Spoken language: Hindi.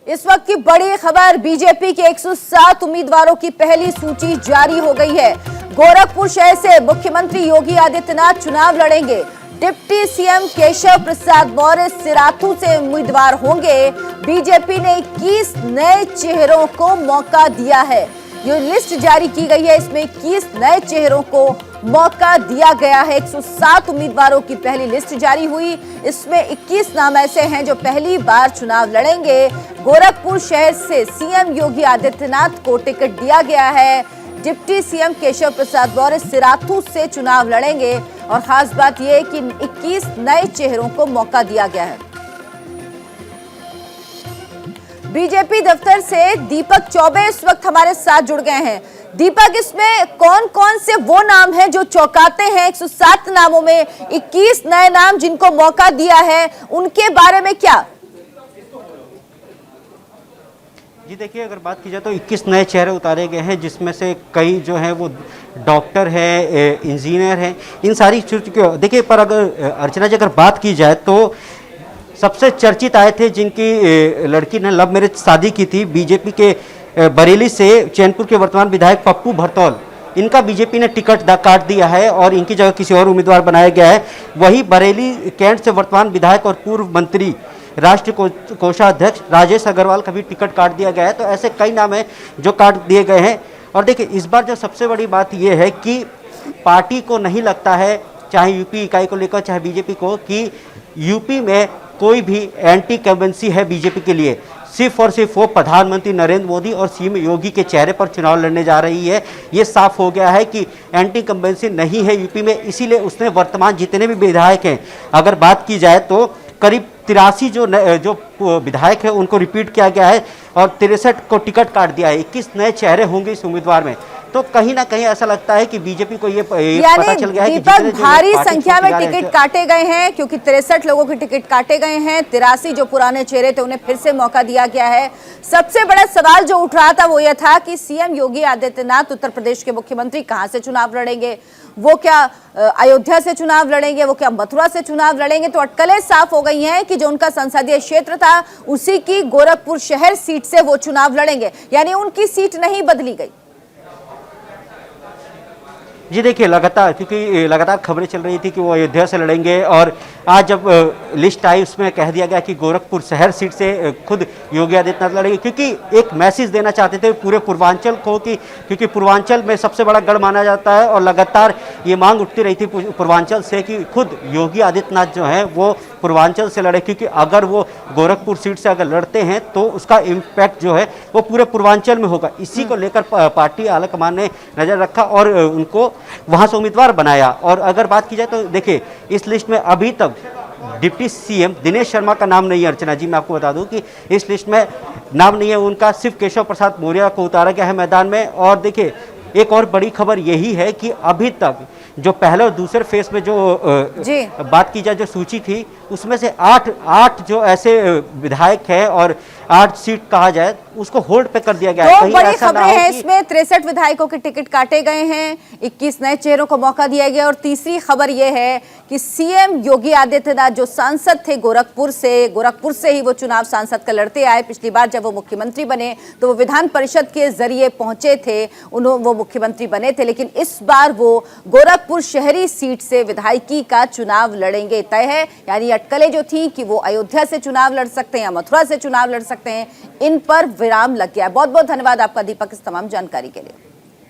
इस वक्त की बड़ी खबर, बीजेपी के 107 उम्मीदवारों की पहली सूची जारी हो गई है। गोरखपुर शहर से मुख्यमंत्री योगी आदित्यनाथ चुनाव लड़ेंगे। डिप्टी सीएम केशव प्रसाद मौर्य सिराथू से उम्मीदवार होंगे। बीजेपी ने 21 नए चेहरों को मौका दिया है। ये लिस्ट जारी की गई है, इसमें 21 नए चेहरों को मौका दिया गया है। 107 उम्मीदवारों की पहली लिस्ट जारी हुई, इसमें 21 नाम ऐसे हैं जो पहली बार चुनाव लड़ेंगे। गोरखपुर शहर से सीएम योगी आदित्यनाथ को टिकट दिया गया है। डिप्टी सीएम केशव प्रसाद मौर्य सिराथू से चुनाव लड़ेंगे और खास बात यह है कि 21 नए चेहरों को मौका दिया गया है। बीजेपी दफ्तर से दीपक चौबे इस वक्त हमारे साथ जुड़ गए हैं। दीपक, इसमें कौन कौन से वो नाम हैं जो चौंकाते हैं? 107 नामों में 21 नए नाम जिनको मौका दिया है, उनके बारे में क्या? जी देखिए, अगर बात की जाए तो 21 नए चेहरे उतारे गए हैं, जिसमें से कई जो हैं वो डॉक्टर हैं, इंजीनियर हैं। इन सारी देखिए, पर अगर अर्चना जी अगर बात की जाए तो सबसे चर्चित आए थे जिनकी लड़की ने लव मैरिज शादी की थी, बीजेपी के बरेली से चैनपुर के वर्तमान विधायक पप्पू भरतौल। इनका बीजेपी ने टिकट काट दिया है और इनकी जगह किसी और उम्मीदवार बनाया गया है। वही बरेली कैंट से वर्तमान विधायक और पूर्व मंत्री राष्ट्रीय कोषाध्यक्ष राजेश अग्रवाल का भी टिकट काट दिया गया है। तो ऐसे कई नाम हैं जो काट दिए गए हैं। और देखिए, इस बार जो सबसे बड़ी बात यह है कि पार्टी को नहीं लगता है, चाहे यूपी इकाई को लेकर चाहे बीजेपी को, कि यूपी में कोई भी एंटी कम्बेंसी है बीजेपी के लिए। सिर्फ और सिर्फ वो प्रधानमंत्री नरेंद्र मोदी और सीएम योगी के चेहरे पर चुनाव लड़ने जा रही है। ये साफ हो गया है कि एंटी कम्बेंसी नहीं है यूपी में, इसीलिए उसने वर्तमान जितने भी विधायक हैं, अगर बात की जाए तो करीब 83 जो विधायक है उनको रिपीट किया गया है और 63 को टिकट काट दिया है। 21 नए चेहरे होंगे इस उम्मीदवार में। तो कहीं ना कहीं ऐसा लगता है कि बीजेपी को ये पता चल गया है कि दीपक, भारी संख्या में टिकट काटे गए हैं, क्योंकि 63 लोगों के टिकट काटे गए हैं। 83 जो पुराने चेहरे थे उन्हें फिर से मौका दिया गया है। सबसे बड़ा सवाल जो उठ रहा था वो यह था कि सीएम योगी आदित्यनाथ उत्तर प्रदेश के मुख्यमंत्री कहां से चुनाव लड़ेंगे? वो क्या अयोध्या से चुनाव लड़ेंगे? वो क्या मथुरा से चुनाव लड़ेंगे? तो अटकलें साफ हो गई हैं कि जो उनका संसदीय क्षेत्र था उसी की गोरखपुर शहर सीट से वो चुनाव लड़ेंगे, यानी उनकी सीट नहीं बदली गई। जी देखिए, लगातार खबरें चल रही थी कि वो अयोध्या से लड़ेंगे और आज जब लिस्ट आई उसमें कह दिया गया कि गोरखपुर शहर सीट से खुद योगी आदित्यनाथ लड़ेंगे, क्योंकि एक मैसेज देना चाहते थे पूरे पूर्वांचल को कि क्योंकि पूर्वांचल में सबसे बड़ा गढ़ माना जाता है और लगातार ये मांग उठती रही थी पूर्वांचल से कि खुद योगी आदित्यनाथ जो है वो पूर्वांचल से लड़े, क्योंकि अगर वो गोरखपुर सीट से अगर लड़ते हैं तो उसका इम्पैक्ट जो है वो पूरे पूर्वांचल में होगा। इसी को लेकर पार्टी आलाकमान ने नज़र रखा और उनको वहां से उम्मीदवार बनाया। और अगर बात की जाए तो देखिए, इस लिस्ट में अभी तक डिप्टी सीएम दिनेश शर्मा का नाम नहीं है। अर्चना जी, मैं आपको बता दूं कि इस लिस्ट में नाम नहीं है उनका, सिर्फ केशव प्रसाद मौर्य को उतारा गया है मैदान में। और देखिए, एक और बड़ी खबर यही है कि अभी तक जो पहले और दूसरे फेज में जो बात की जाए जो सूची थी उसमें से 8 जो ऐसे विधायक हैं और 8 सीट कहा जाए उसको होल्ड पे कर दिया गया है। दो बड़ी खबरें हैं इसमें, 63 विधायकों के टिकट काटे गए हैं, 21 नए चेहरों को मौका दिया गया। और तीसरी खबर यह है कि सीएम योगी आदित्यनाथ जो सांसद थे गोरखपुर से ही वो चुनाव सांसद का लड़ते आए। पिछली बार जब वो मुख्यमंत्री बने तो वो विधान परिषद के जरिए पहुंचे थे, वो मुख्यमंत्री बने थे, लेकिन इस बार वो गोरखपुर शहरी सीट से विधायकी का चुनाव लड़ेंगे, तय है। यानी अटकलें जो थी कि वो अयोध्या से चुनाव लड़ सकते हैं या मथुरा से चुनाव लड़ सकते हैं, इन पर विराम लग गया। बहुत बहुत धन्यवाद आपका दीपक, इस तमाम जानकारी के लिए।